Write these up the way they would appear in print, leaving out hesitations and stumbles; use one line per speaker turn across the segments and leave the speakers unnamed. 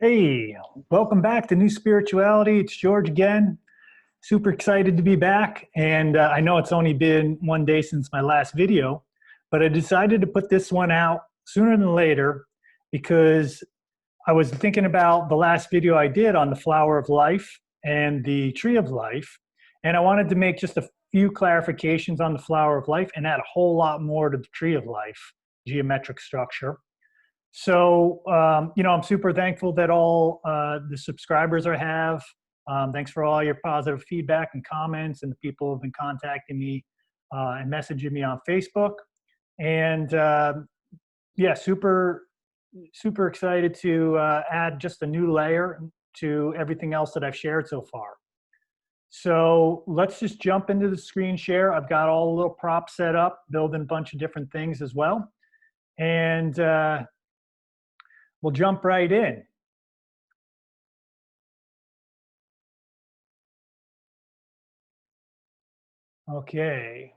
Hey, welcome back to New Spirituality. It's George again. Super excited to be back. And I know it's only been one day since my last video, but I decided to put this one out sooner than later because I was thinking about the last video I did on the flower of life and the tree of life. And I wanted to make just a few clarifications on the flower of life and add a whole lot more to the tree of life geometric structure. So, I'm super thankful that all the subscribers I have. Thanks for all your positive feedback and comments and the people who have been contacting me and messaging me on Facebook. And yeah, super excited to add just a new layer to everything else that I've shared so far. So let's just jump into the screen share. I've got all the little props set up, building a bunch of different things as well. And we'll jump right in. Okay.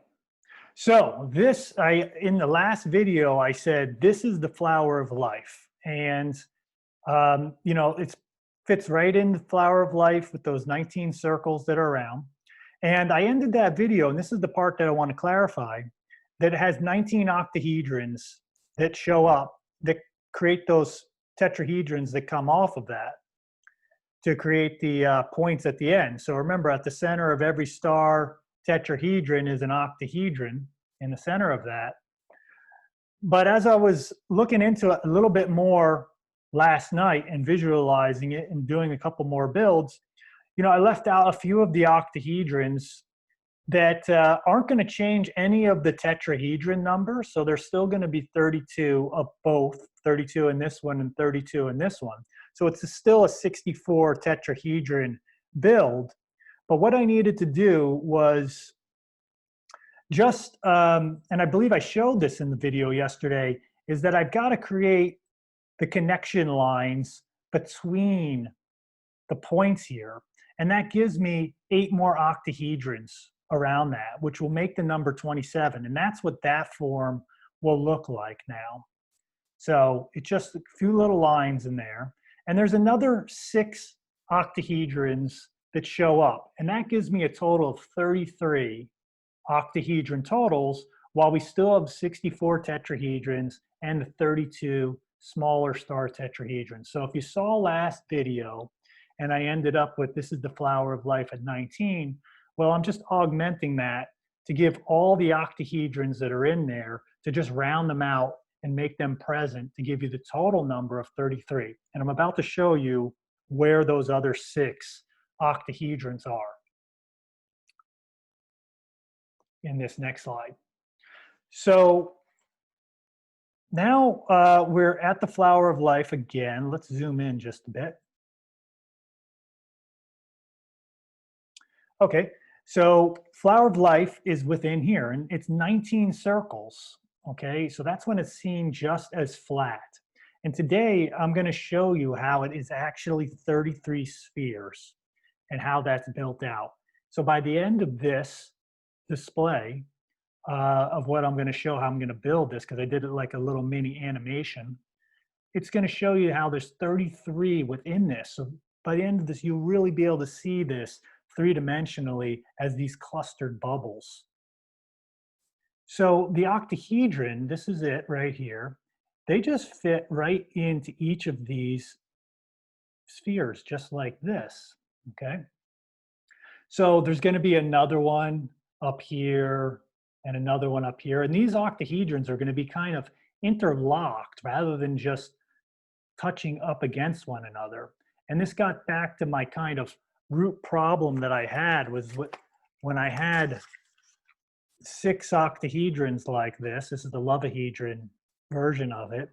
So in the last video, I said, this is the flower of life. And, it fits right in the flower of life with those 19 circles that are around. And I ended that video, and this is the part that I want to clarify, that it has 19 octahedrons that show up that create those tetrahedrons that come off of that to create the points at the end. So remember, at the center of every star tetrahedron is an octahedron in the center of that. But as I was looking into it a little bit more last night and visualizing it and doing a couple more builds, I left out a few of the octahedrons that aren't going to change any of the tetrahedron numbers. So there's still going to be 32 of both, 32 in this one and 32 in this one. So it's still a 64 tetrahedron build. But what I needed to do was just, and I believe I showed this in the video yesterday, is that I've got to create the connection lines between the points here. And that gives me 8 more octahedrons around that, which will make the number 27. And that's what that form will look like now. So it's just a few little lines in there. And there's another 6 octahedrons that show up. And that gives me a total of 33 octahedron totals, while we still have 64 tetrahedrons and the 32 smaller star tetrahedrons. So if you saw last video, and I ended up with, this is the flower of life at 19, well, I'm just augmenting that to give all the octahedrons that are in there, to just round them out and make them present to give you the total number of 33. And I'm about to show you where those other 6 octahedrons are in this next slide. So now we're at the flower of life again. Let's zoom in just a bit. Okay, so flower of life is within here, and it's 19 circles. Okay, so that's when it's seen just as flat. And today I'm going to show you how it is actually 33 spheres and how that's built out. So by the end of this display of what I'm going to show, how I'm going to build this, because I did it like a little mini animation, it's going to show you how there's 33 within this. So by the end of this, you'll really be able to see this three-dimensionally as these clustered bubbles. So the octahedron, this is it right here, they just fit right into each of these spheres, just like this, okay? So there's going to be another one up here and another one up here, and these octahedrons are going to be kind of interlocked rather than just touching up against one another. And this got back to my kind of root problem that I had, was when I had 6 octahedrons like this. This is the lovahedron version of it.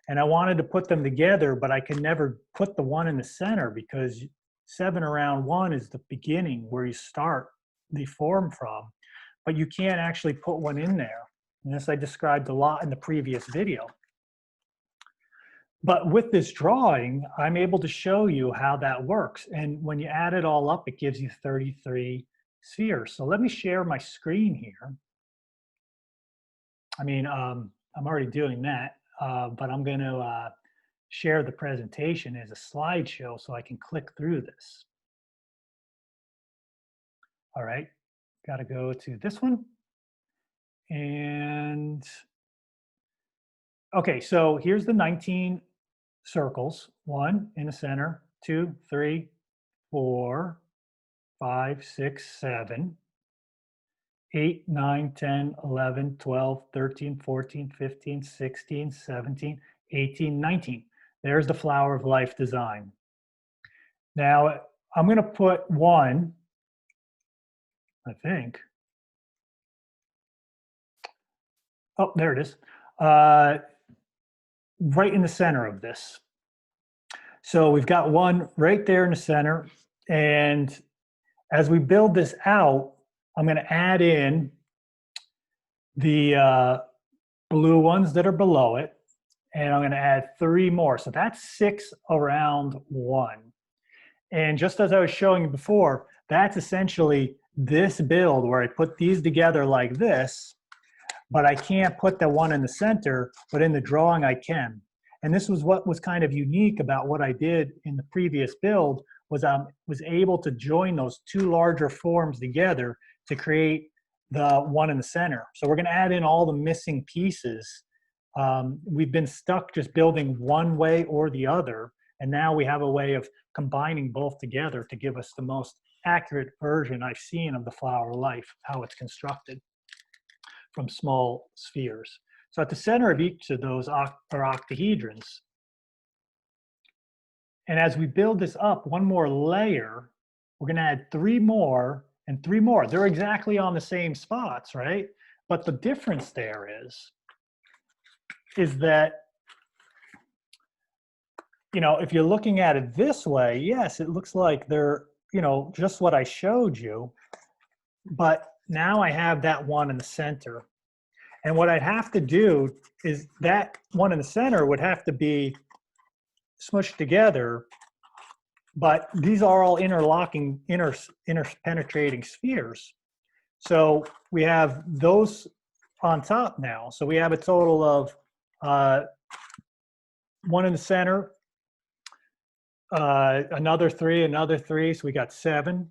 And I wanted to put them together, but I could never put the one in the center, because 7 around 1 is the beginning where you start the form from. But you can't actually put one in there. And this I described a lot in the previous video. But with this drawing, I'm able to show you how that works. And when you add it all up, it gives you 33 spheres. So let me share my screen here. I mean, I'm already doing that, but I'm going to share the presentation as a slideshow so I can click through this. All right, got to go to this one. And okay, so here's the 19 circles. 1 in the center, 2, 3, 4, 5, 6, 7, 8, 9, 10, 11, 12, 13, 14, 15, 16, 17, 18, 19. There's the flower of life design. Now, I'm going to put 1, I think. Oh, there it is. Right in the center of this. So we've got 1 right there in the center. And as we build this out, I'm going to add in the blue ones that are below it. And I'm going to add 3 more. So that's 6 around 1. And just as I was showing you before, that's essentially this build where I put these together like this, but I can't put the one in the center, but in the drawing I can. And this was what was kind of unique about what I did in the previous build, was I was able to join those 2 larger forms together to create the one in the center. So we're going to add in all the missing pieces. We've been stuck just building one way or the other, and now we have a way of combining both together to give us the most accurate version I've seen of the flower of life, how it's constructed from small spheres. So at the center of each of those are octahedrons. And as we build this up one more layer, we're going to add 3 more and 3 more. They're exactly on the same spots, right? But the difference there is that, you know, if you're looking at it this way, yes, it looks like they're, you know, just what I showed you. But now I have that one in the center. And what I'd have to do is that one in the center would have to be smushed together, but these are all interlocking, interpenetrating spheres. So we have those on top now. So we have a total of 1 in the center, another 3, another 3. So we got 7,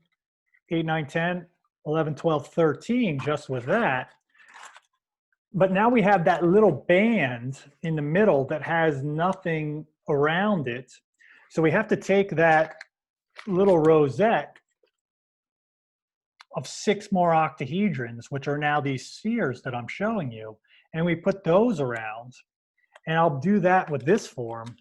8, 9, 10, 11, 12, 13 just with that. But now we have that little band in the middle that has nothing around it. So we have to take that little rosette of 6 more octahedrons, which are now these spheres that I'm showing you, and we put those around. And I'll do that with this form.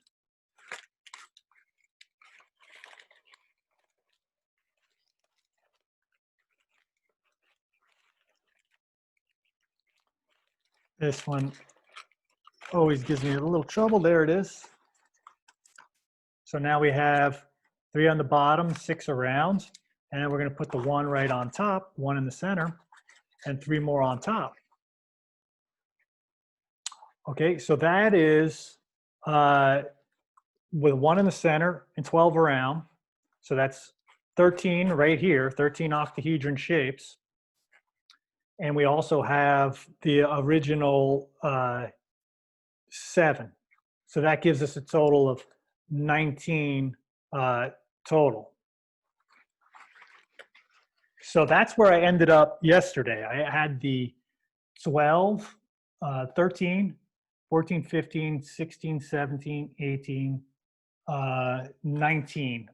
This one always gives me a little trouble. There it is. So now we have 3 on the bottom, 6 around, and then we're going to put the 1 right on top, 1 in the center, and 3 more on top. Okay, so that is with 1 in the center and 12 around. So that's 13 right here, 13 octahedron shapes. And we also have the original 7. So that gives us a total of 19 total. So that's where I ended up yesterday. I had the 12, 13, 14, 15, 16, 17, 18, 19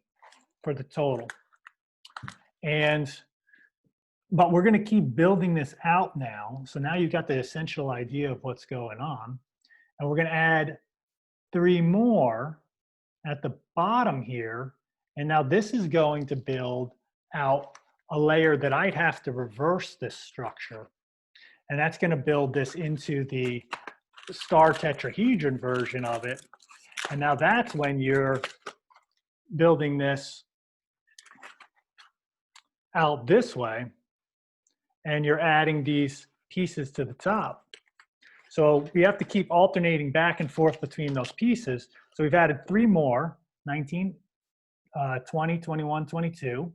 for the total. But we're going to keep building this out now. So now you've got the essential idea of what's going on. And we're going to add 3 more at the bottom here. And now this is going to build out a layer that I'd have to reverse this structure. And that's going to build this into the star tetrahedron version of it. And now that's when you're building this out this way, and you're adding these pieces to the top. So we have to keep alternating back and forth between those pieces. So we've added 3 more, 19, 20, 21, 22,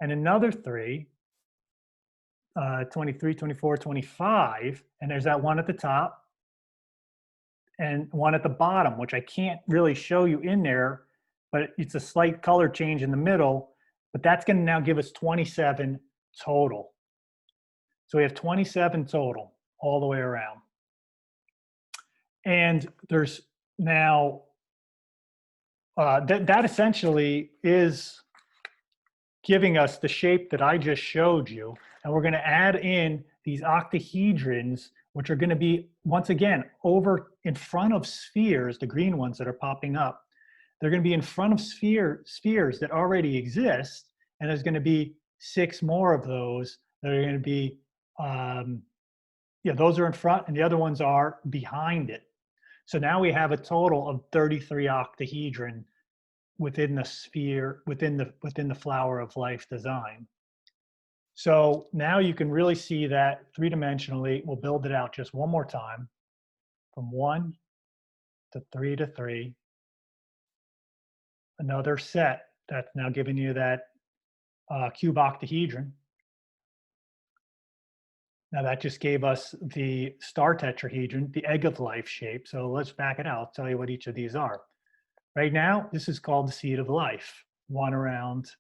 and another 3, 23, 24, 25, and there's that one at the top. and one at the bottom, which I can't really show you in there, but it's a slight color change in the middle, but that's going to now give us 27 total. So we have 27 total all the way around. And there's now, that essentially is giving us the shape that I just showed you. And we're going to add in these octahedrons, which are going to be, once again, over in front of spheres, the green ones that are popping up. They're going to be in front of spheres that already exist. And there's going to be 6 more of those that are going to be, yeah, those are in front and the other ones are behind it. So now we have a total of 33 octahedron within the sphere, within the flower of life design. So now you can really see that three-dimensionally. We'll build it out just one more time, from 1 to 3 to 3. Another set that's now giving you that cube octahedron. Now that just gave us the star tetrahedron, the egg of life shape. So let's back it out. I'll tell you what each of these are. Right now, this is called the seed of life, 1 around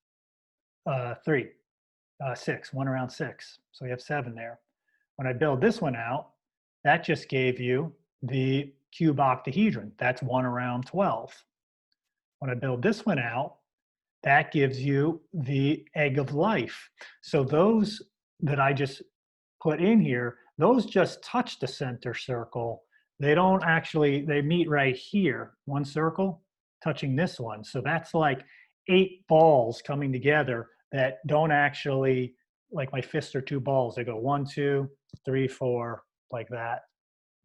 3, 6, 1 around 6. So we have 7 there. When I build this one out, that just gave you the cube octahedron. That's 1 around 12. When I build this one out, that gives you the egg of life. So those that I just put in here, those just touch the center circle. They don't actually, they meet right here, one circle touching this one. So that's like 8 balls coming together that don't actually, like my fists are 2 balls. They go 1, 2, 3, 4, like that.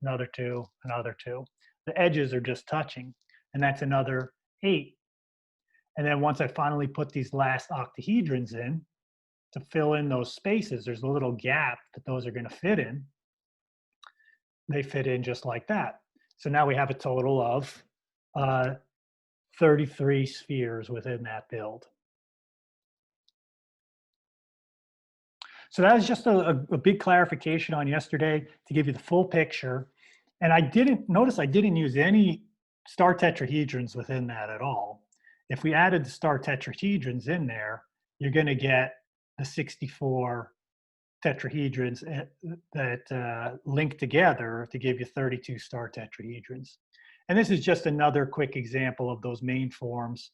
Another 2, another 2. The edges are just touching, and that's another 8. And then once I finally put these last octahedrons in to fill in those spaces, there's a little gap that those are going to fit in. They fit in just like that. So now we have a total of 33 spheres within that build. So that was just a big clarification on yesterday to give you the full picture. And I didn't use any star tetrahedrons within that at all. If we added the star tetrahedrons in there, you're going to get the 64 tetrahedrons that link together to give you 32 star tetrahedrons. And this is just another quick example of those main forms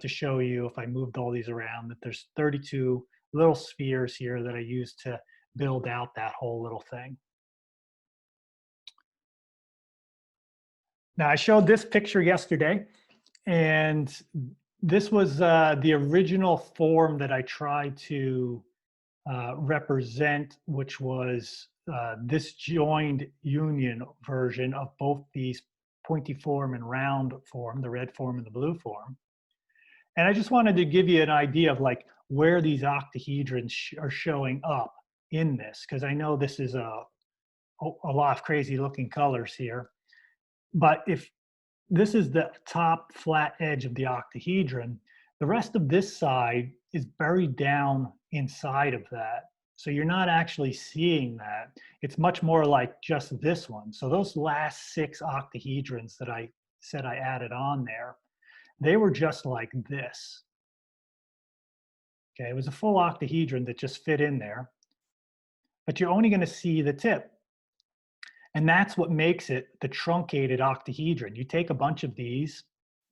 to show you, if I moved all these around, that there's 32 little spheres here that I used to build out that whole little thing. Now, I showed this picture yesterday, and this was the original form that I tried to represent, which was this joined union version of both these pointy form and round form, the red form and the blue form. And I just wanted to give you an idea of like where these octahedrons are showing up in this, because I know this is a lot of crazy looking colors here. But if this is the top flat edge of the octahedron, the rest of this side is buried down inside of that. So you're not actually seeing that. It's much more like just this one. So those last 6 octahedrons that I said I added on there, they were just like this. Okay, it was a full octahedron that just fit in there, but you're only going to see the tip. And that's what makes it the truncated octahedron. You take a bunch of these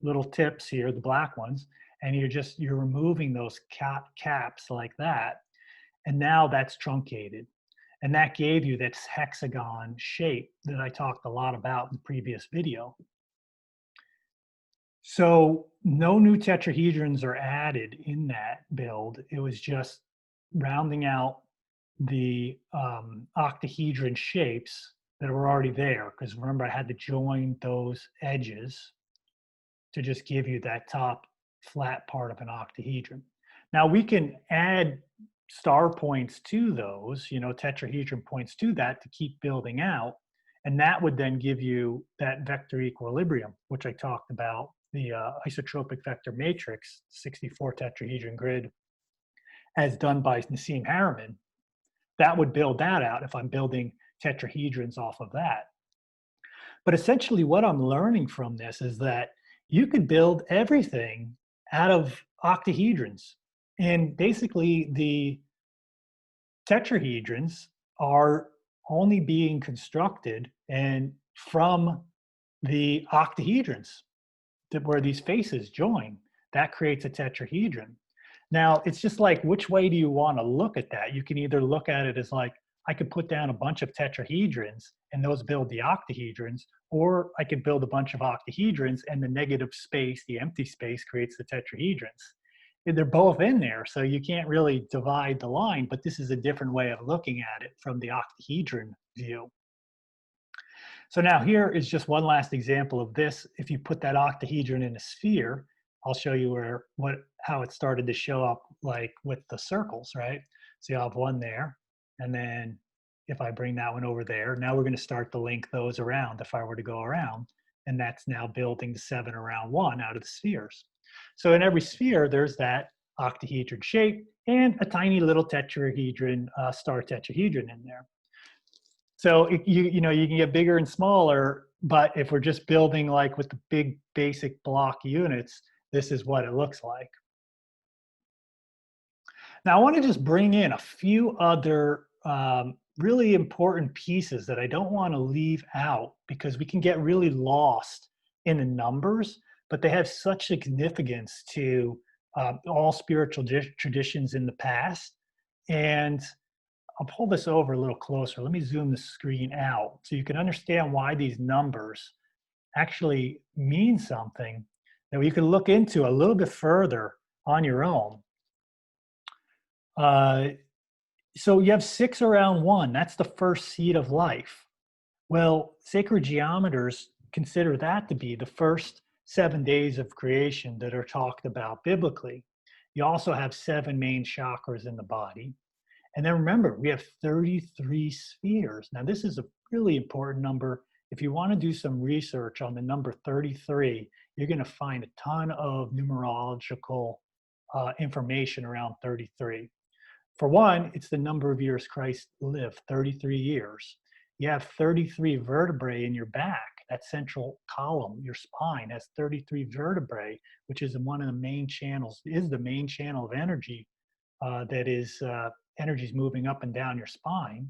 little tips here, the black ones, and you're removing those caps like that. And now that's truncated. And that gave you this hexagon shape that I talked a lot about in the previous video. So no new tetrahedrons are added in that build. It was just rounding out the octahedron shapes that were already there, because remember I had to join those edges to just give you that top flat part of an octahedron. Now we can add star points to those, tetrahedron points to that to keep building out, and that would then give you that vector equilibrium, which I talked about, the isotropic vector matrix, 64 tetrahedron grid, as done by Nassim Haramein. That would build that out if I'm building tetrahedrons off of that. But essentially what I'm learning from this is that you could build everything out of octahedrons. And basically the tetrahedrons are only being constructed and from the octahedrons where these faces join, that creates a tetrahedron. Now, it's just like, which way do you want to look at that? You can either look at it as like, I could put down a bunch of tetrahedrons and those build the octahedrons, or I could build a bunch of octahedrons and the negative space, the empty space, creates the tetrahedrons. They're both in there, so you can't really divide the line, but this is a different way of looking at it from the octahedron view. So now here is just one last example of this. If you put that octahedron in a sphere, I'll show you how it started to show up like with the circles, right? So you have one there, and then if I bring that one over there, now we're going to start to link those around if I were to go around, and that's now building the 7 around 1 out of the spheres. So in every sphere, there's that octahedron shape and a tiny little tetrahedron, star tetrahedron in there. So you know, you can get bigger and smaller, but if we're just building like with the big basic block units, this is what it looks like. Now I want to just bring in a few other really important pieces that I don't want to leave out because we can get really lost in the numbers, but they have such significance to all spiritual traditions in the past. And I'll pull this over a little closer. Let me zoom the screen out so you can understand why these numbers actually mean something that you can look into a little bit further on your own. So you have 6 around 1. That's the first seed of life. Well, sacred geometers consider that to be the first 7 days of creation that are talked about biblically. You also have 7 main chakras in the body. And then remember, we have 33 spheres. Now, this is a really important number. If you want to do some research on the number 33, you're going to find a ton of numerological information around 33. For one, it's the number of years Christ lived, 33 years. You have 33 vertebrae in your back. That central column, your spine, has 33 vertebrae, which is one of the main channels, is the main channel of energy that is energy is moving up and down your spine.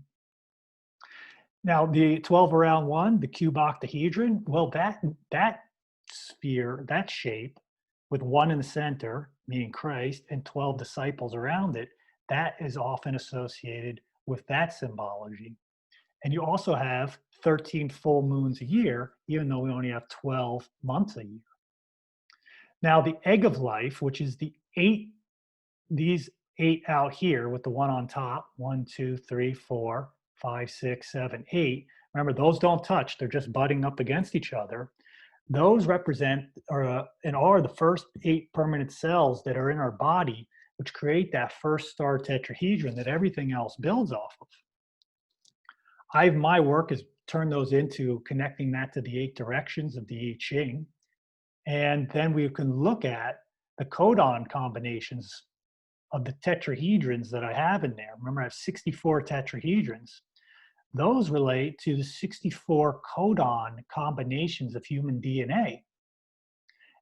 Now, the 12 around 1, the cube octahedron, well, that sphere, that shape, with 1 in the center, meaning Christ, and 12 disciples around it, that is often associated with that symbology. And you also have 13 full moons a year, even though we only have 12 months a year. Now, the egg of life, which is these 8 out here with the 1 on top, 1, 2, 3, 4, 5, 6, 7, 8. Remember, those don't touch. They're just butting up against each other. Those represent and are the first 8 permanent cells that are in our body, which create that first star tetrahedron that everything else builds off of. My work is turn those into connecting that to the 8 directions of the I Ching. And then we can look at the codon combinations of the tetrahedrons that I have in there. Remember, I have 64 tetrahedrons. Those relate to the 64 codon combinations of human DNA.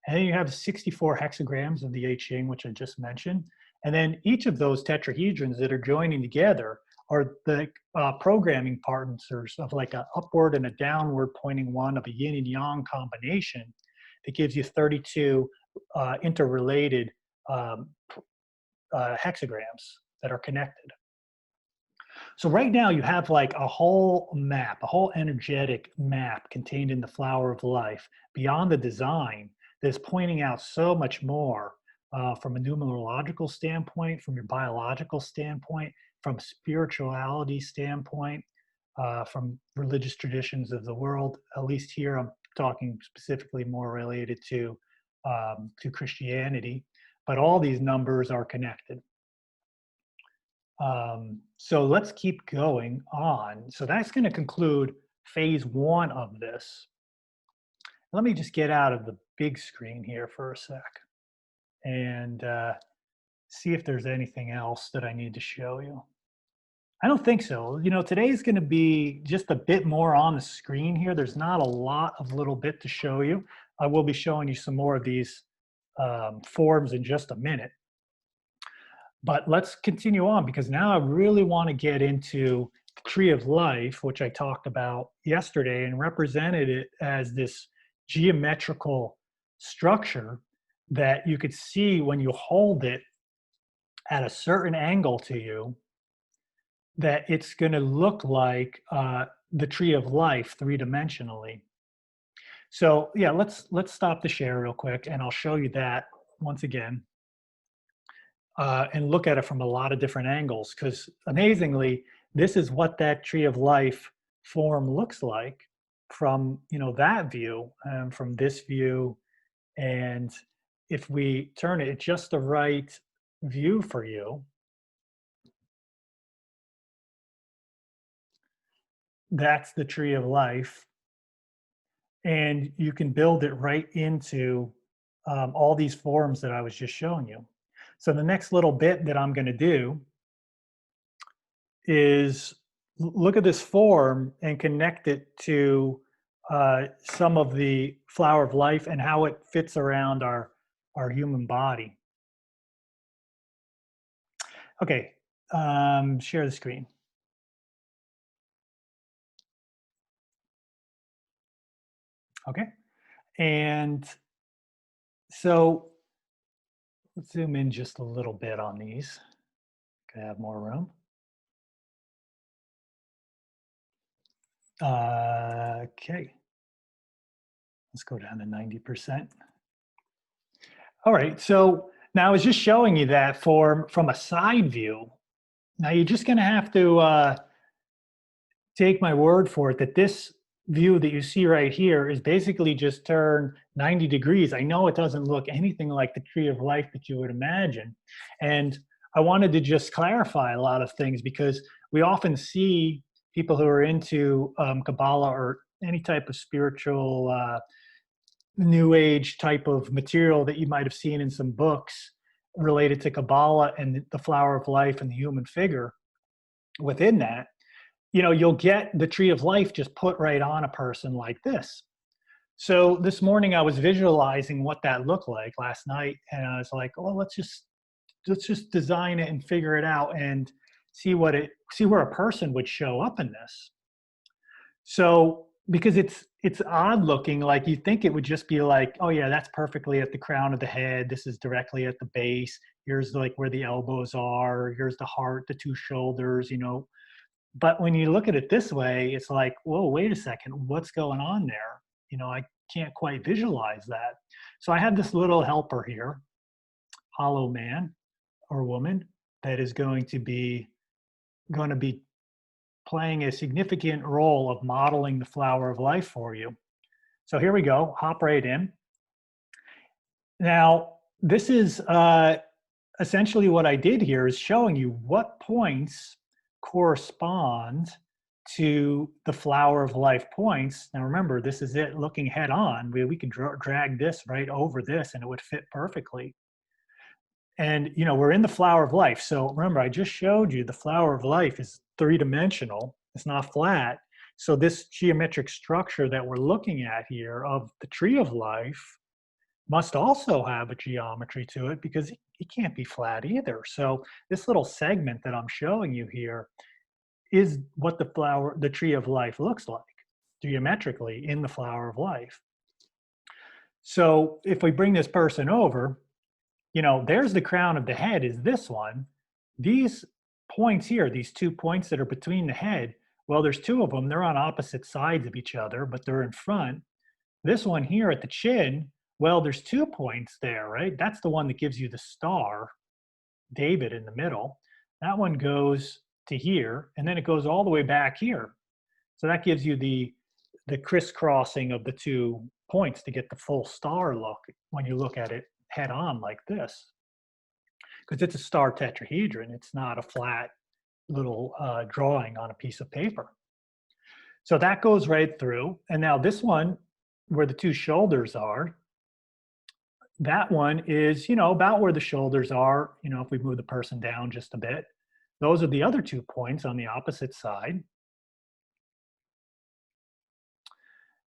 And then you have 64 hexagrams of the I Ching, which I just mentioned. And then each of those tetrahedrons that are joining together are the programming partners of like an upward and a downward pointing one of a yin and yang combination that gives you 32 interrelated hexagrams that are connected. So right now you have like a whole map, a whole energetic map contained in the flower of life beyond the design that's pointing out so much more from a numerological standpoint, from your biological standpoint, from spirituality standpoint, from religious traditions of the world. At least here I'm talking specifically more related to Christianity, but all these numbers are connected. So let's keep going on. So that's going to conclude phase 1 of this. Let me just get out of the big screen here for a sec and see if there's anything else that I need to show you. I don't think so. You know, today's going to be just a bit more on the screen here. There's not a lot of little bit to show you. I will be showing you some more of these forms in just a minute. But let's continue on, because now I really want to get into the tree of life, which I talked about yesterday and represented it as this geometrical structure that you could see when you hold it at a certain angle to you, that it's going to look like the tree of life three-dimensionally. So yeah, let's stop the share real quick, and I'll show you that once again, and look at it from a lot of different angles. Because amazingly, this is what that tree of life form looks like from, you know, that view, from this view, and if we turn it at just the right view for you, that's the tree of life. And you can build it right into all these forms that I was just showing you. So the next little bit that I'm going to do is look at this form and connect it to some of the flower of life and how it fits around our human body. Okay, share the screen. Okay, and so let's zoom in just a little bit on these. Can I have more room? Okay, let's go down to 90%. All right, so now I was just showing you that form from a side view. Now you're just gonna have to take my word for it that this view that you see right here is basically just turned 90 degrees. I know it doesn't look anything like the tree of life that you would imagine. And I wanted to just clarify a lot of things, because we often see people who are into Kabbalah or any type of spiritual new age type of material that you might have seen in some books related to Kabbalah and the flower of life and the human figure within that. You know, you'll get the tree of life just put right on a person like this. So this morning I was visualizing what that looked like last night, and I was like, well, let's just design it and figure it out and see where a person would show up in this. So because it's odd looking, like you think it would just be like, oh yeah, that's perfectly at the crown of the head, this is directly at the base, here's like where the elbows are, here's the heart, the two shoulders, you know. But when you look at it this way, it's like, whoa, wait a second, what's going on there? You know, I can't quite visualize that. So I have this little helper here, hollow man or woman, that is going to be playing a significant role of modeling the flower of life for you. So here we go, hop right in. Now, this is essentially what I did here is showing you what points correspond to the flower of life points. Now remember, this is it looking head on. We could drag this right over this and it would fit perfectly. And you know, we're in the flower of life. So remember, I just showed you the flower of life is three-dimensional. It's not flat. So this geometric structure that we're looking at here of the tree of life must also have a geometry to it, because it can't be flat either. So this little segment that I'm showing you here is what the tree of life looks like geometrically in the flower of life. So if we bring this person over, you know, there's the crown of the head is this one. These points here, these 2 points that are between the head, well, there's 2 of them. They're on opposite sides of each other, but they're in front. This one here at the chin, well, there's 2 points there, right? That's the one that gives you the star, David in the middle. That one goes to here, and then it goes all the way back here. So that gives you the crisscrossing of the 2 points to get the full star look when you look at it head on like this, because it's a star tetrahedron. It's not a flat little drawing on a piece of paper. So that goes right through. And now this one, where the 2 shoulders are, that one is, you know, about where the shoulders are, you know, if we move the person down just a bit. Those are the other 2 points on the opposite side.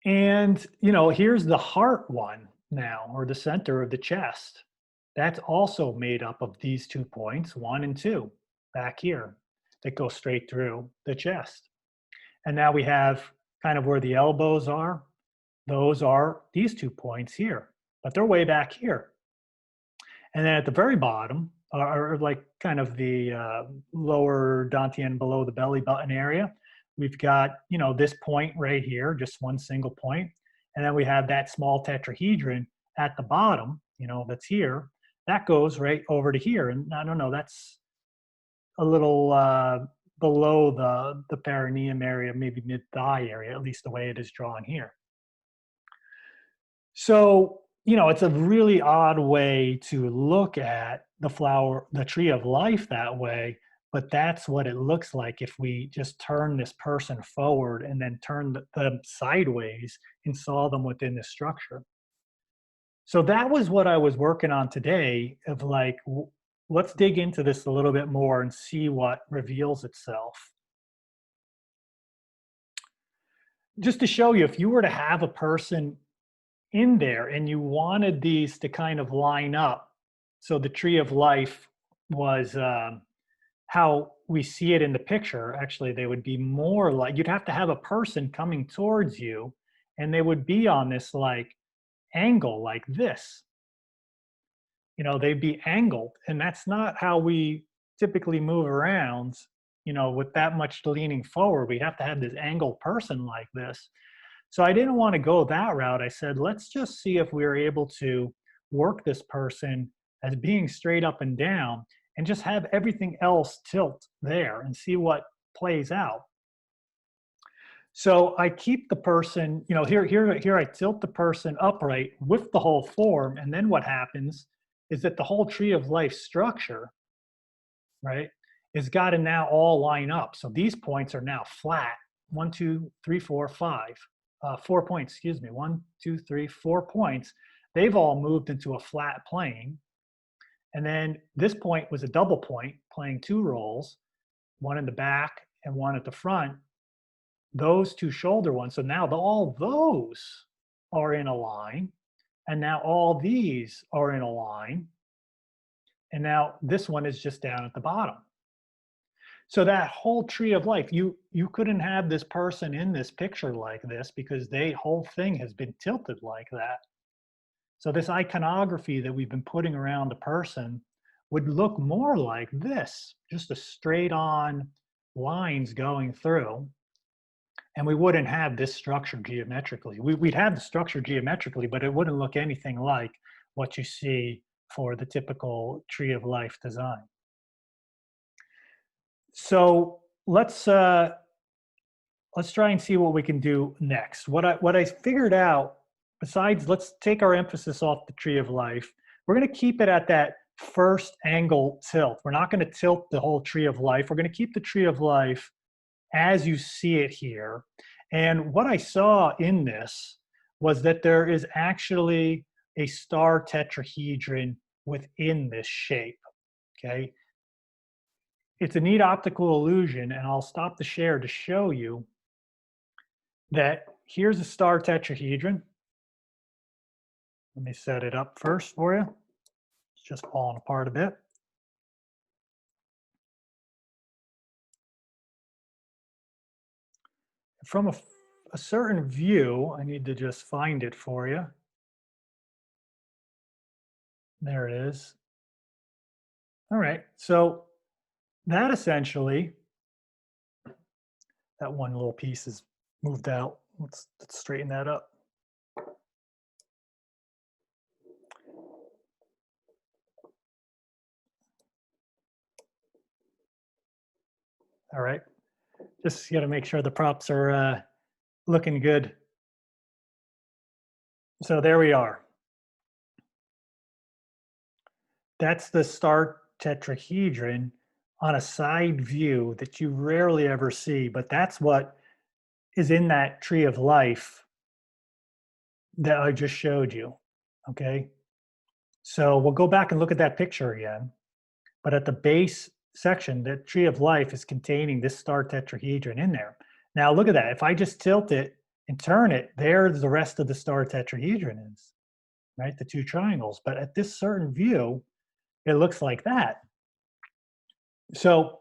And, here's the heart one now, or the center of the chest. That's also made up of these 2 points, 1 and 2, back here, that go straight through the chest. And now we have kind of where the elbows are. Those are these 2 points here, but they're way back here. And then at the very bottom, or like kind of the lower dantian below the belly button area, we've got, this point right here, just one single point. And then we have that small tetrahedron at the bottom, that's here. That goes right over to here. And I don't know, that's a little below the perineum area, maybe mid-thigh area, at least the way it is drawn here. So, it's a really odd way to look at the tree of life that way, but that's what it looks like if we just turn this person forward and then turn them sideways and saw them within the structure. So that was what I was working on today, of like, let's dig into this a little bit more and see what reveals itself. Just to show you, if you were to have a person in there and you wanted these to kind of line up, so the tree of life was how we see it in the picture. Actually, they would be more like, you'd have to have a person coming towards you and they would be on this like angle like this. They'd be angled, and that's not how we typically move around, with that much leaning forward. We have to have this angled person like this. So I didn't want to go that route. I said, let's just see if we're able to work this person as being straight up and down and just have everything else tilt there and see what plays out. So I keep the person, here I tilt the person upright with the whole form. And then what happens is that the whole tree of life structure, right, is got to now all line up. So these points are now flat. 1, 2, 3, 4, 5. 4 points, excuse me. 1, 2, 3, 4 points. They've all moved into a flat plane. And then this point was a double point playing 2 roles, one in the back and one at the front. Those 2 shoulder ones. So now all those are in a line. And now all these are in a line. And now this one is just down at the bottom. So that whole tree of life, you couldn't have this person in this picture like this because the whole thing has been tilted like that. So this iconography that we've been putting around the person would look more like this, just a straight on lines going through. And we wouldn't have this structure geometrically. We'd have the structure geometrically, but it wouldn't look anything like what you see for the typical tree of life design. So let's try and see what we can do next. What I figured out, besides, let's take our emphasis off the tree of life. We're going to keep it at that first angle tilt. We're not going to tilt the whole tree of life. We're going to keep the tree of life as you see it here. And what I saw in this was that there is actually a star tetrahedron within this shape, okay? It's a neat optical illusion, and I'll stop the share to show you that here's a star tetrahedron. Let me set it up first for you. It's just falling apart a bit. From a certain view, I need to just find it for you. There it is. All right, so that essentially, that one little piece is moved out. Let's straighten that up. All right, just got to make sure the props are looking good. So there we are. That's the star tetrahedron on a side view that you rarely ever see, but that's what is in that tree of life that I just showed you, okay? So we'll go back and look at that picture again, but at the base section, the tree of life, is containing this star tetrahedron in there. Now look at that. If I just tilt it and turn it, there the rest of the star tetrahedron is, right? The two triangles. But at this certain view, it looks like that. So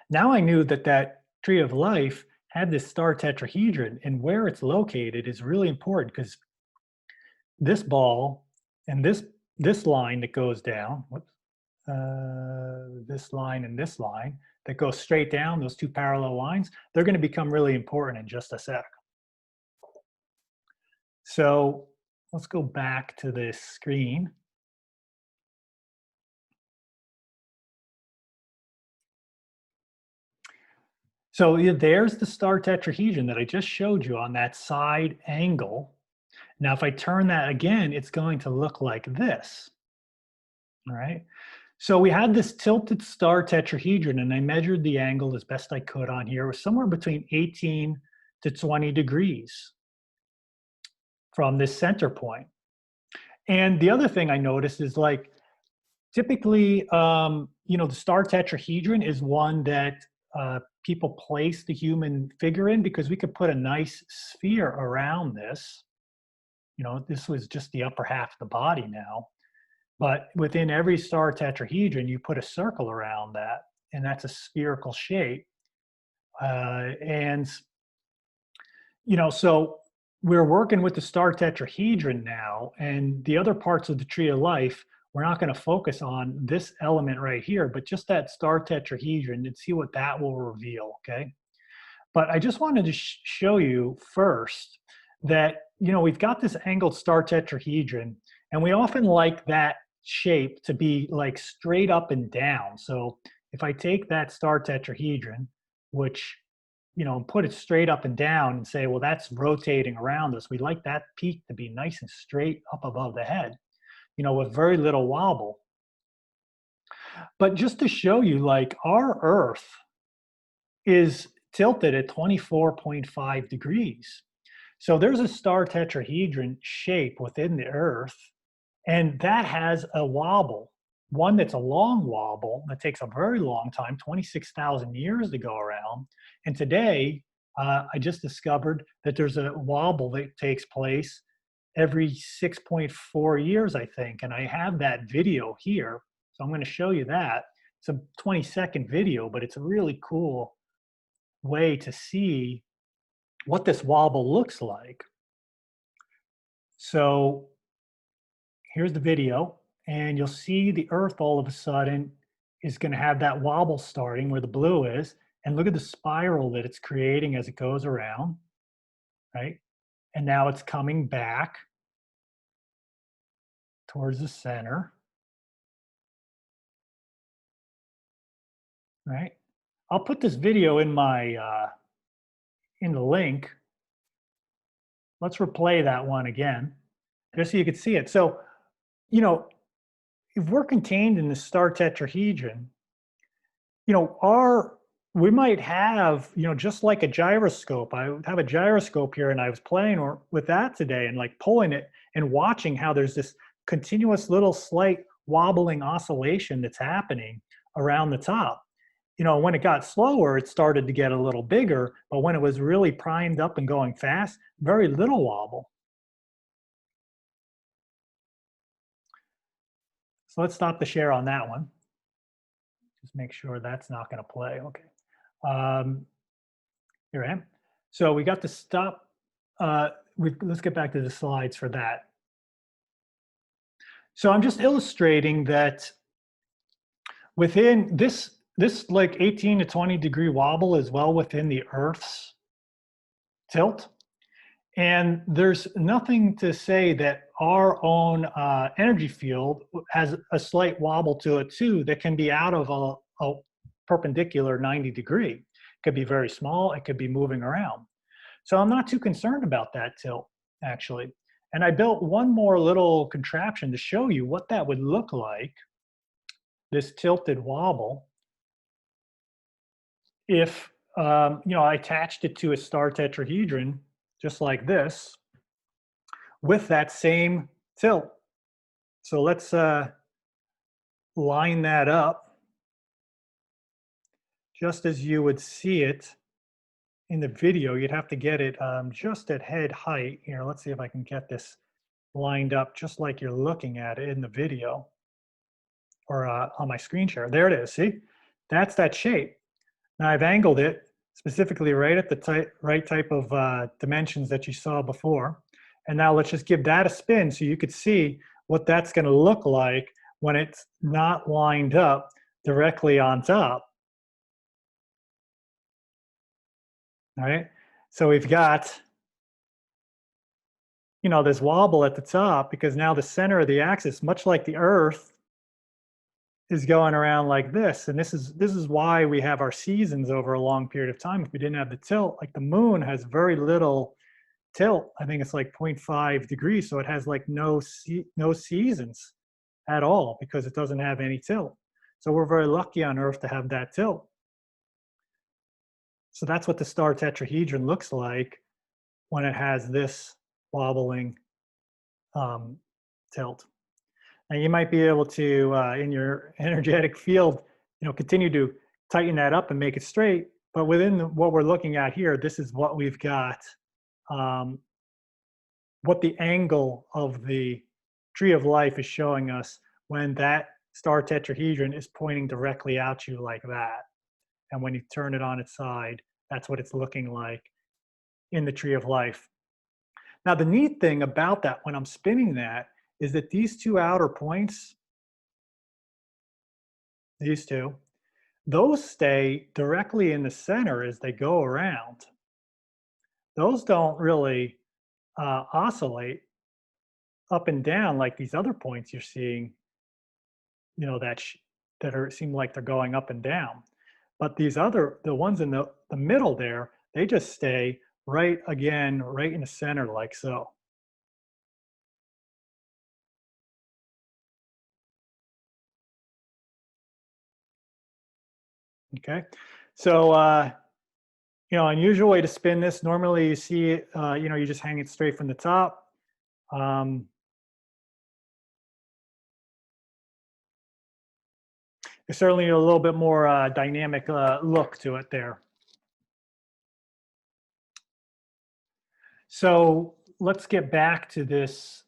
now I knew that that tree of life had this star tetrahedron, and where it's located is really important, because this ball and this line that goes down, this line and this line that goes straight down, those two parallel lines, they're going to become really important in just a sec. So let's go back to this screen. So there's the star tetrahedron that I just showed you on that side angle. Now, if I turn that again, it's going to look like this. All right. So we had this tilted star tetrahedron, and I measured the angle as best I could on here. It was somewhere between 18 to 20 degrees from this center point. And the other thing I noticed is, like, typically, the star tetrahedron is one that people place the human figure in, because we could put a nice sphere around this. This was just the upper half of the body now. But within every star tetrahedron, you put a circle around that, and that's a spherical shape. So we're working with the star tetrahedron now, and the other parts of the tree of life, we're not going to focus on this element right here, but just that star tetrahedron, and see what that will reveal, okay? But I just wanted to show you first that, we've got this angled star tetrahedron, and we often like that shape to be like straight up and down. So if I take that star tetrahedron, which, put it straight up and down and say, well, that's rotating around us, we like that peak to be nice and straight up above the head, with very little wobble. But just to show you, like, our Earth is tilted at 24.5 degrees. So there's a star tetrahedron shape within the Earth, and that has a wobble, one that's a long wobble that takes a very long time, 26,000 years to go around. And today, I just discovered that there's a wobble that takes place every 6.4 years, I think. And I have that video here, so I'm going to show you that. It's a 20-second video, but it's a really cool way to see what this wobble looks like. So here's the video, and you'll see the Earth all of a sudden is going to have that wobble starting where the blue is, and look at the spiral that it's creating as it goes around, right? And now it's coming back towards the center, right? I'll put this video in my in the link. Let's replay that one again, just so you can see it. So, if we're contained in the star tetrahedron, we might have, just like a gyroscope. I have a gyroscope here, and I was playing with that today, and like pulling it and watching how there's this continuous little slight wobbling oscillation that's happening around the top. When it got slower, it started to get a little bigger, but when it was really primed up and going fast, very little wobble. So let's stop the share on that one. Just make sure that's not going to play. Okay. Here I am. So we got to stop. Let's get back to the slides for that. So I'm just illustrating that within this like 18 to 20 degree wobble is well within the Earth's tilt. And there's nothing to say that our own energy field has a slight wobble to it too that can be out of a perpendicular 90 degree. It could be very small, it could be moving around. So I'm not too concerned about that tilt, actually. And I built one more little contraption to show you what that would look like, this tilted wobble, if I attached it to a star tetrahedron just like this with that same tilt. So let's line that up. just as you would see it in the video. You'd have to get it just at head height. Here, let's see if I can get this lined up just like you're looking at it in the video or on my screen share. There it is. See, that's that shape. Now I've angled it specifically right at the right type of dimensions that you saw before. And now let's just give that a spin so you could see what that's going to look like when it's not lined up directly on top. All right. So we've got, this wobble at the top because now the center of the axis, much like the Earth, is going around like this. And this is why we have our seasons over a long period of time. If we didn't have the tilt, like the moon has very little tilt. I think it's like 0.5 degrees. So it has like no seasons at all because it doesn't have any tilt. So we're very lucky on Earth to have that tilt. So that's what the star tetrahedron looks like when it has this wobbling tilt. Now you might be able to, in your energetic field, continue to tighten that up and make it straight. But within what we're looking at here, this is what we've got, what the angle of the tree of life is showing us when that star tetrahedron is pointing directly at you like that. And when you turn it on its side, that's what it's looking like in the tree of life. Now, the neat thing about that when I'm spinning that is that these two outer points, these two, those stay directly in the center as they go around. Those don't really oscillate up and down like these other points you're seeing, that seem like they're going up and down. But these the ones in the middle there, they just stay right in the center like so. Okay, so unusual way to spin this. Normally you see it, you just hang it straight from the top. There's certainly a little bit more dynamic look to it there. So let's get back to this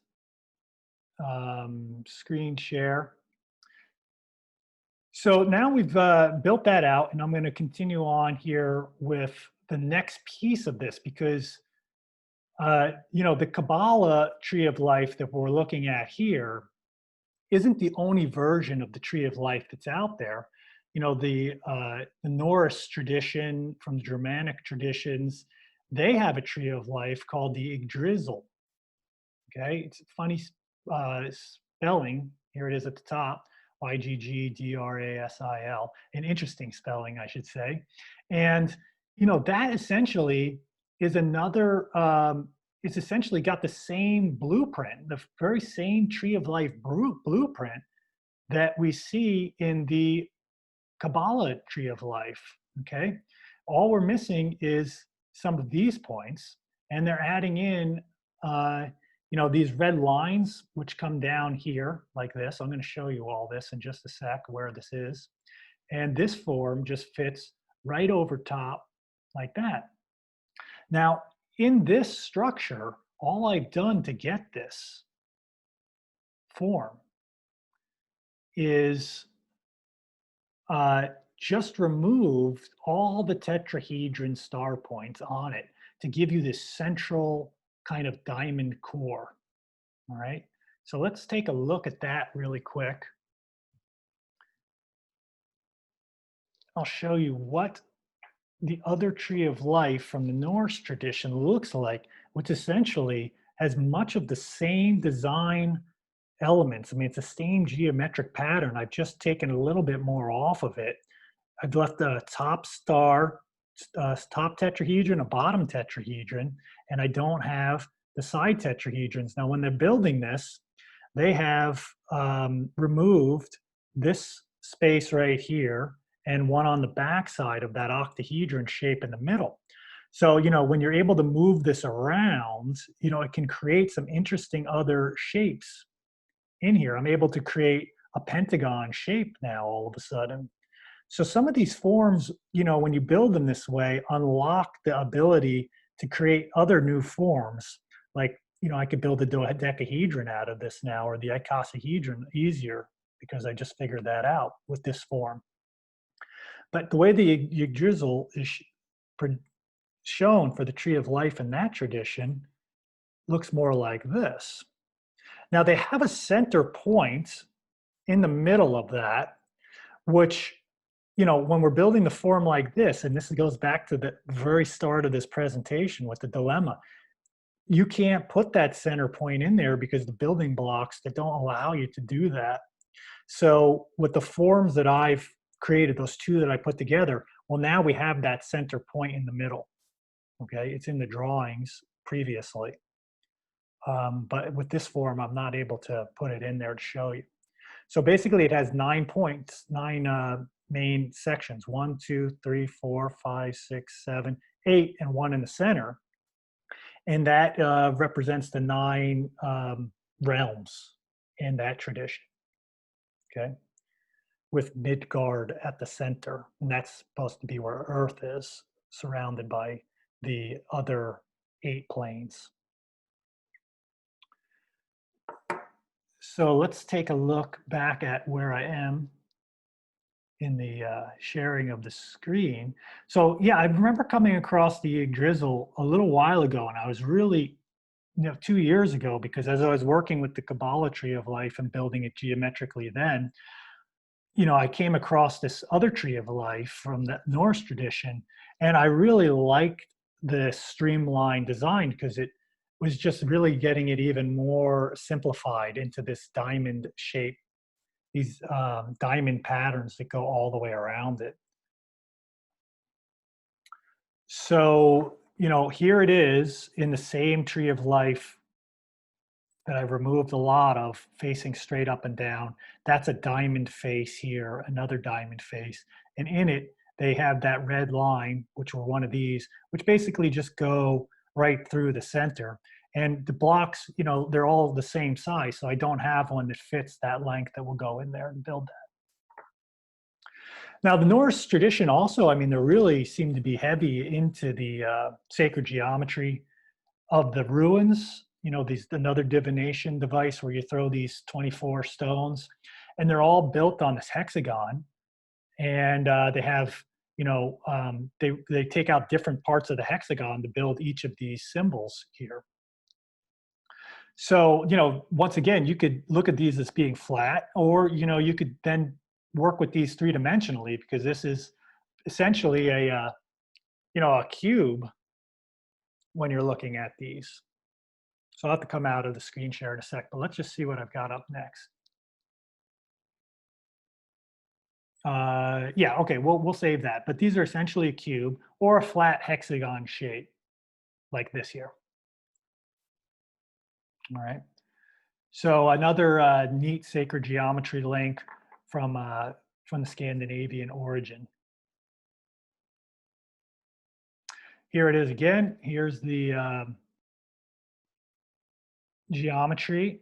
screen share. So now we've built that out, and I'm going to continue on here with the next piece of this because, the Kabbalah tree of life that we're looking at here isn't the only version of the tree of life that's out there. The Norse tradition from the Germanic traditions, they have a tree of life called the Yggdrasil. Okay, it's funny spelling. Here it is at the top. Yggdrasil, an interesting spelling, I should say. And, that essentially is another, it's essentially got the same blueprint, the very same tree of life blueprint that we see in the Kabbalah tree of life, okay? All we're missing is some of these points, and they're adding in, these red lines, which come down here like this. I'm going to show you all this in just a sec where this is. And this form just fits right over top like that. Now, in this structure, all I've done to get this form is just removed all the tetrahedron star points on it to give you this central kind of diamond core. All right, so let's take a look at that really quick. I'll show you what the other tree of life from the Norse tradition looks like, which essentially has much of the same design elements. I mean, it's the same geometric pattern. I've just taken a little bit more off of it. I've left a top star, top tetrahedron, a bottom tetrahedron, and I don't have the side tetrahedrons. Now, when they're building this, they have removed this space right here and one on the back side of that octahedron shape in the middle. So, when you're able to move this around, it can create some interesting other shapes in here. I'm able to create a pentagon shape now all of a sudden. So some of these forms, when you build them this way, unlock the ability to create other new forms. Like, I could build a dodecahedron out of this now, or the icosahedron easier, because I just figured that out with this form. But the way the Yggdrasil is shown for the tree of life in that tradition looks more like this. Now they have a center point in the middle of that, which, when we're building the form like this, and this goes back to the very start of this presentation with the dilemma, you can't put that center point in there because the building blocks that don't allow you to do that. So with the forms that I've created, those two that I put together, well, now we have that center point in the middle. Okay, it's in the drawings previously. But with this form, I'm not able to put it in there to show you. So basically it has 9 points, 9 main sections, 1, 2, 3, 4, 5, 6, 7, 8, and 1 in the center. And that represents the 9 realms in that tradition, okay? With Midgard at the center. And that's supposed to be where Earth is, surrounded by the other 8 planes. So let's take a look back at where I am in the sharing of the screen. So yeah, I remember coming across the Yggdrasil a little while ago, and I was really, 2 years ago, because as I was working with the Kabbalah tree of life and building it geometrically then, I came across this other tree of life from the Norse tradition, and I really liked the streamlined design because it was just really getting it even more simplified into this diamond shape, these diamond patterns that go all the way around it. So, here it is in the same tree of life that I've removed a lot of, facing straight up and down. That's a diamond face here, another diamond face. And in it, they have that red line, which were one of these, which basically just go right through the center. And the blocks, they're all the same size. So I don't have one that fits that length that will go in there and build that. Now, the Norse tradition also, they really seem to be heavy into the sacred geometry of the ruins. Another divination device where you throw these 24 stones, and they're all built on this hexagon. And they have, they take out different parts of the hexagon to build each of these symbols here. So, once again, you could look at these as being flat, or, you could then work with these 3-dimensionally, because this is essentially a cube when you're looking at these. So I'll have to come out of the screen share in a sec, but let's just see what I've got up next. Yeah, okay, we'll save that. But these are essentially a cube or a flat hexagon shape like this here. All right. So another neat sacred geometry link from the Scandinavian origin. Here it is again. Here's the geometry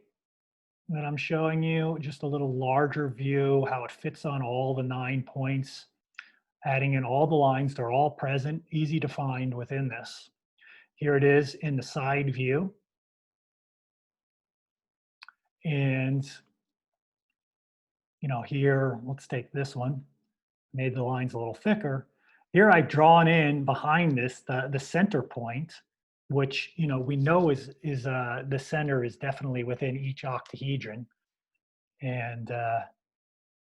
that I'm showing you, just a little larger view, how it fits on all the 9 points, adding in all the lines. They're all present, easy to find within this. Here it is in the side view. And, here, let's take this one, made the lines a little thicker. Here I've drawn in behind this, the center point, which, we know is the center is definitely within each octahedron. And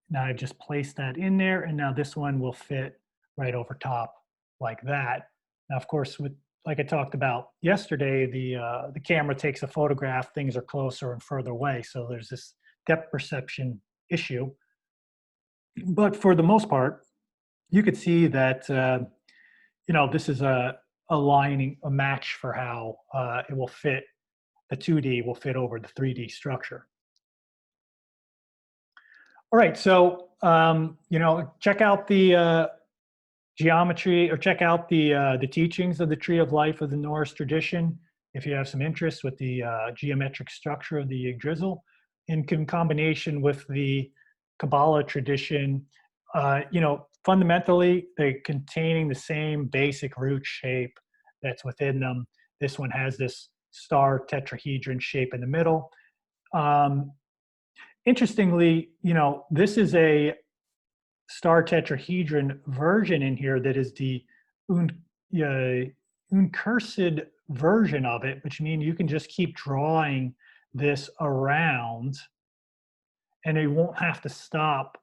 now I've just placed that in there, and now this one will fit right over top like that. Now, of course, like I talked about yesterday, the camera takes a photograph, things are closer and further away, so there's this depth perception issue. But for the most part, you could see that this is a match for how it will fit. The 2D will fit over the 3D structure. All right, so check out the geometry, or check out the teachings of the Tree of Life of the Norse tradition if you have some interest with the geometric structure of the Yggdrasil, in combination with the Kabbalah tradition. fundamentally, they're containing the same basic root shape that's within them. This one has this star tetrahedron shape in the middle. Um, Interestingly, this is a star tetrahedron version in here that is the un, uncursed version of it, which means you can just keep drawing this around and you won't have to stop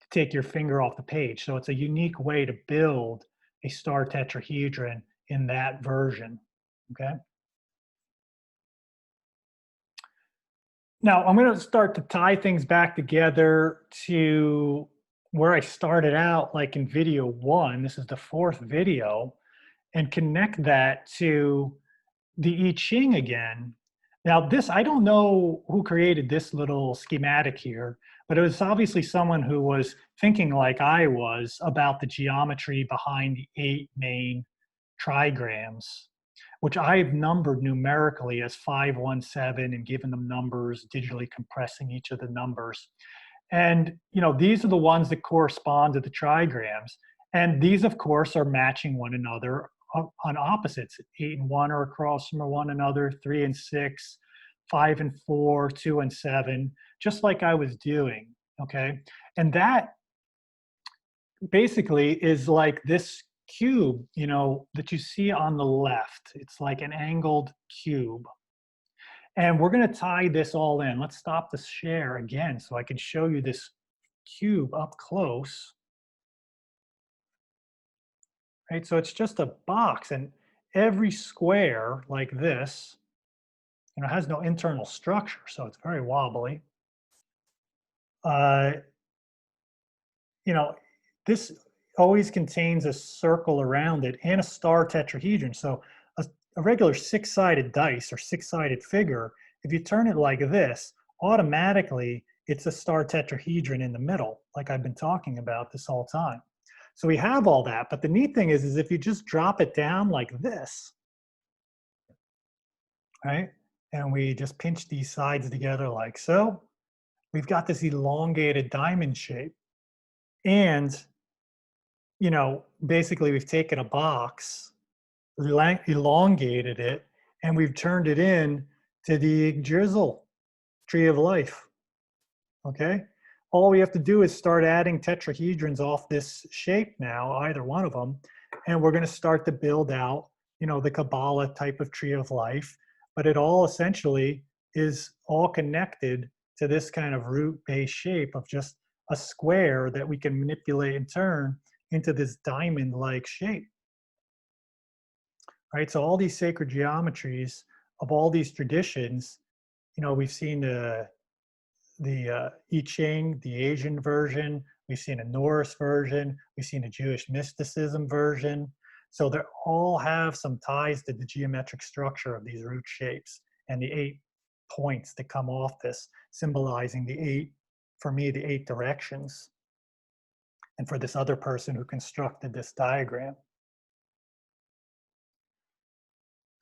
to take your finger off the page. So it's a unique way to build a star tetrahedron in that version, okay? Now I'm going to start to tie things back together to where I started out, like in video 1. This is the 4th video, and connect that to the I Ching again. Now this, I don't know who created this little schematic here, but it was obviously someone who was thinking like I was about the geometry behind the 8 main trigrams, which I've numbered numerically as 517 and given them numbers, digitally compressing each of the numbers. And these are the ones that correspond to the trigrams. And these, of course, are matching one another on opposites. 8 and 1 are across from one another, 3 and 6, 5 and 4, 2 and 7, just like I was doing, okay? And that basically is like this cube, that you see on the left. It's like an angled cube. And we're going to tie this all in. Let's stop the share again so I can show you this cube up close. Right, so it's just a box, and every square like this, has no internal structure, so it's very wobbly. Uh, this always contains a circle around it and a star tetrahedron. So a regular 6-sided dice or 6-sided figure, if you turn it like this, automatically it's a star tetrahedron in the middle, like I've been talking about this whole time. So we have all that, but the neat thing is if you just drop it down like this, right? And we just pinch these sides together like so, we've got this elongated diamond shape. And, basically we've taken a box, elongated it, and we've turned it in to the Yggdrasil tree of life, okay? All we have to do is start adding tetrahedrons off this shape now, either one of them, and we're going to start to build out, the Kabbalah type of tree of life. But it all essentially is all connected to this kind of root-based shape of just a square that we can manipulate and turn into this diamond-like shape. Right? So all these sacred geometries of all these traditions, we've seen the I Ching, the Asian version, we've seen a Norse version, we've seen a Jewish mysticism version. So they all have some ties to the geometric structure of these root shapes and the 8 points that come off this, symbolizing the 8, for me, the 8 directions. And for this other person who constructed this diagram.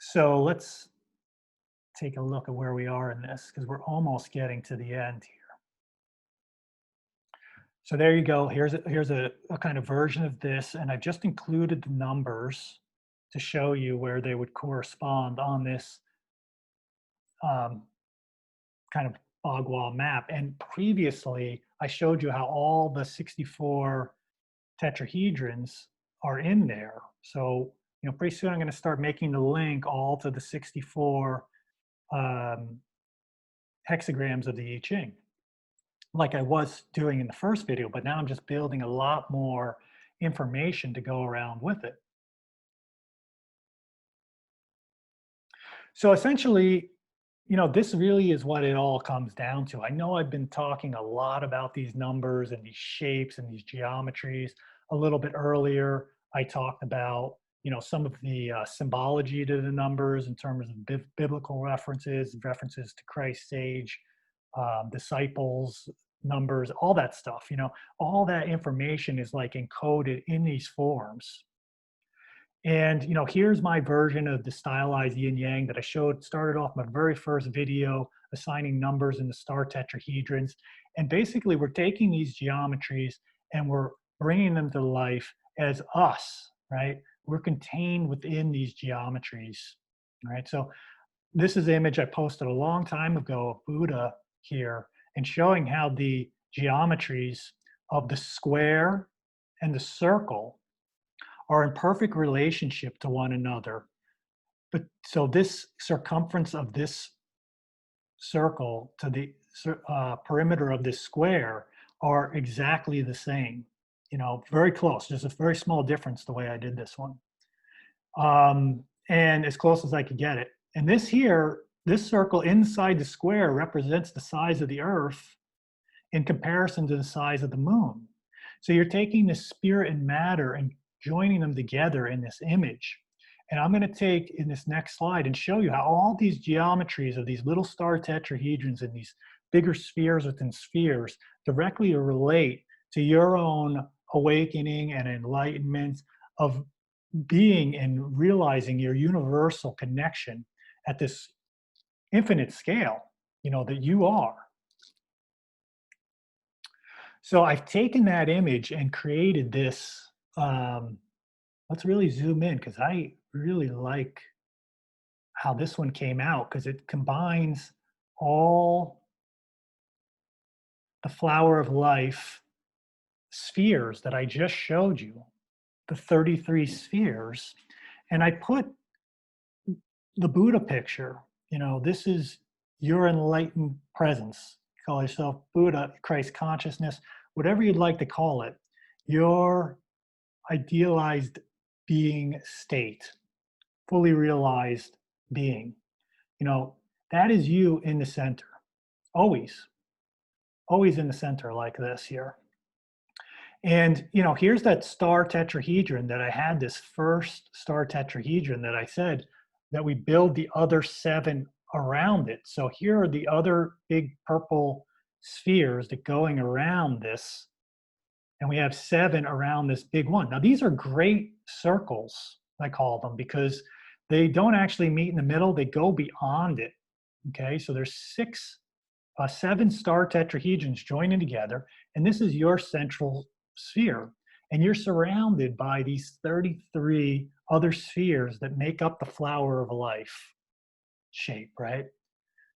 So let's take a look at where we are in this, because we're almost getting to the end here. So there you go. Here's a kind of version of this, and I've just included the numbers to show you where they would correspond on this kind of Bagua map. And previously, I showed you how all the 64 tetrahedrons are in there. So, pretty soon I'm going to start making the link all to the 64 hexagrams of the I Ching, like I was doing in the first video, but now I'm just building a lot more information to go around with it. So essentially, this really is what it all comes down to. I know I've been talking a lot about these numbers and these shapes and these geometries. A little bit earlier, I talked about, some of the symbology to the numbers in terms of biblical references to Christ's age, disciples, numbers, all that stuff. All that information is like encoded in these forms. And here's my version of the stylized yin yang that I started off my very first video, assigning numbers in the star tetrahedrons. And basically we're taking these geometries and we're bringing them to life as us, right? We're contained within these geometries, right? So this is the image I posted a long time ago of Buddha here and showing how the geometries of the square and the circle are in perfect relationship to one another. But so this circumference of this circle to the perimeter of this square are exactly the same, very close. There's a very small difference the way I did this one. And as close as I could get it. And this circle inside the square represents the size of the Earth in comparison to the size of the moon. So you're taking the spirit and matter and joining them together in this image. And I'm going to take in this next slide and show you how all these geometries of these little star tetrahedrons and these bigger spheres within spheres directly relate to your own awakening and enlightenment of being and realizing your universal connection at this infinite scale, that you are. So I've taken that image and created this. Let's really zoom in because I really like how this one came out because it combines all the flower of life spheres that I just showed you, the 33 spheres, and I put the Buddha picture. This is your enlightened presence. Call yourself Buddha, Christ consciousness, whatever you'd like to call it, your idealized being state, fully realized being. That is you in the center, always in the center like this here. And, here's that star tetrahedron that I had, this first star tetrahedron that I said that we build the other 7 around it. So here are the other big purple spheres that going around this. And we have 7 around this big one. Now, these are great circles, I call them, because they don't actually meet in the middle. They go beyond it. Okay, so there's 7 star tetrahedrons joining together. And this is your central sphere. And you're surrounded by these 33 other spheres that make up the flower of life shape, right?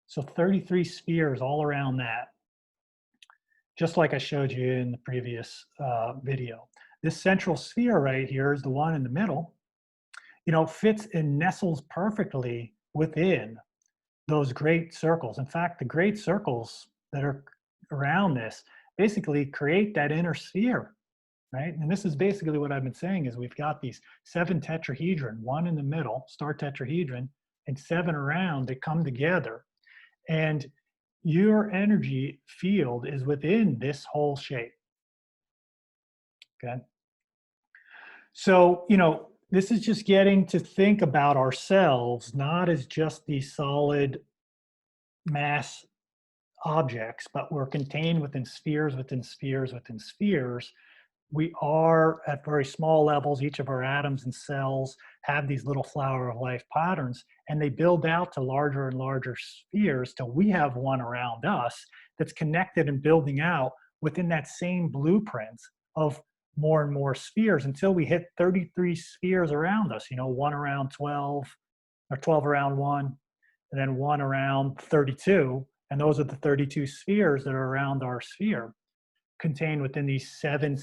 So 33 spheres all around that, just like I showed you in the previous video. This central sphere right here is the one in the middle, fits and nestles perfectly within those great circles. In fact, the great circles that are around this basically create that inner sphere, right? And this is basically what I've been saying is we've got these 7 tetrahedron, 1 in the middle, star tetrahedron, and 7 around that come together. And your energy field is within this whole shape. Okay. So, this is just getting to think about ourselves, not as just these solid mass objects, but we're contained within spheres, within spheres, within spheres. We are at very small levels. Each of our atoms and cells have these little flower of life patterns, and they build out to larger and larger spheres till we have one around us that's connected and building out within that same blueprint of more and more spheres until we hit 33 spheres around us, 1 around 12 or 12 around 1, and then 1 around 32. And those are the 32 spheres that are around our sphere, contained within these 7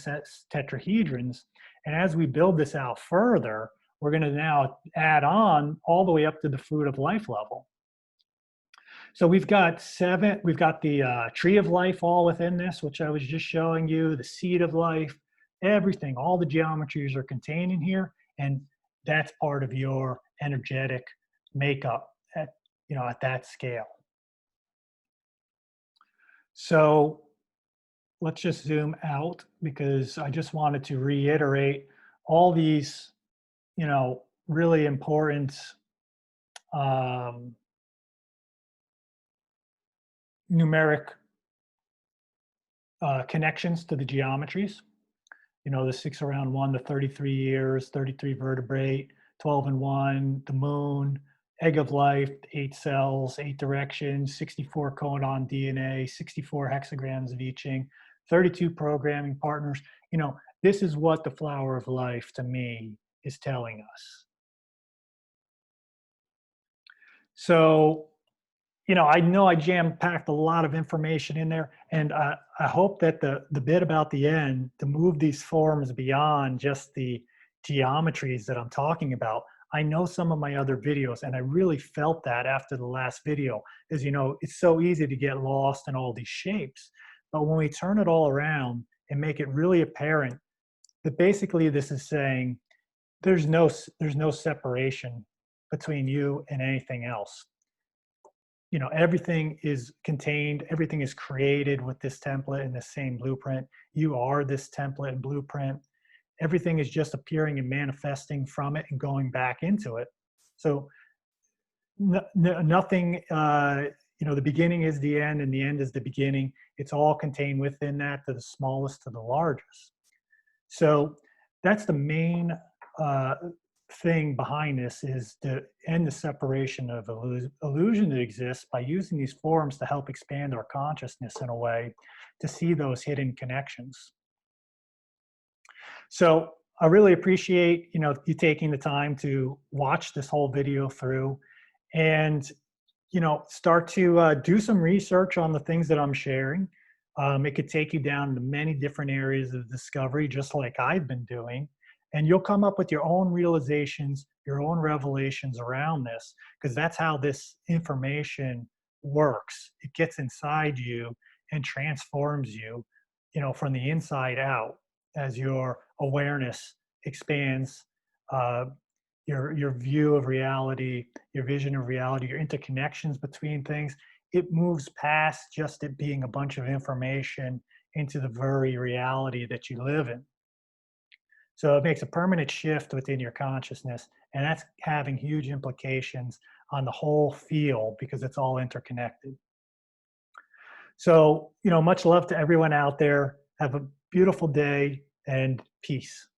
tetrahedrons. And as we build this out further, we're going to now add on all the way up to the fruit of life level. So we've got the tree of life all within this, which I was just showing you, the seed of life, everything, all the geometries are contained in here. And that's part of your energetic makeup at that scale. So let's just zoom out because I just wanted to reiterate all these, really important numeric connections to the geometries. The 6 around 1, the 33 years, 33 vertebrate, 12 and 1, the moon, egg of life, 8 cells, 8 directions, 64 codon DNA, 64 hexagrams of I Ching, 32 programming partners. This is what the flower of life to me is telling us. So, I know I jam-packed a lot of information in there, and I hope that the bit about the end, to move these forms beyond just the geometries that I'm talking about. I know some of my other videos, and I really felt that after the last video, is, it's so easy to get lost in all these shapes. But when we turn it all around and make it really apparent that basically this is saying there's no separation between you and anything else. Everything is contained, everything is created with this template and the same blueprint. You are this template and blueprint. Everything is just appearing and manifesting from it and going back into it. So nothing, the beginning is the end and the end is the beginning. It's all contained within that, to the smallest to the largest. So that's the main thing behind this, is to end the separation of illusion that exists by using these forms to help expand our consciousness in a way to see those hidden connections. So I really appreciate you taking the time to watch this whole video through, and start to do some research on the things that I'm sharing. It could take you down to many different areas of discovery, just like I've been doing. And you'll come up with your own realizations, your own revelations around this, because that's how this information works. It gets inside you and transforms you, from the inside out, as your awareness expands, your view of reality, your vision of reality, your interconnections between things. It moves past just it being a bunch of information into the very reality that you live in. So it makes a permanent shift within your consciousness, and that's having huge implications on the whole field because it's all interconnected. So, much love to everyone out there. Have a beautiful day, and peace.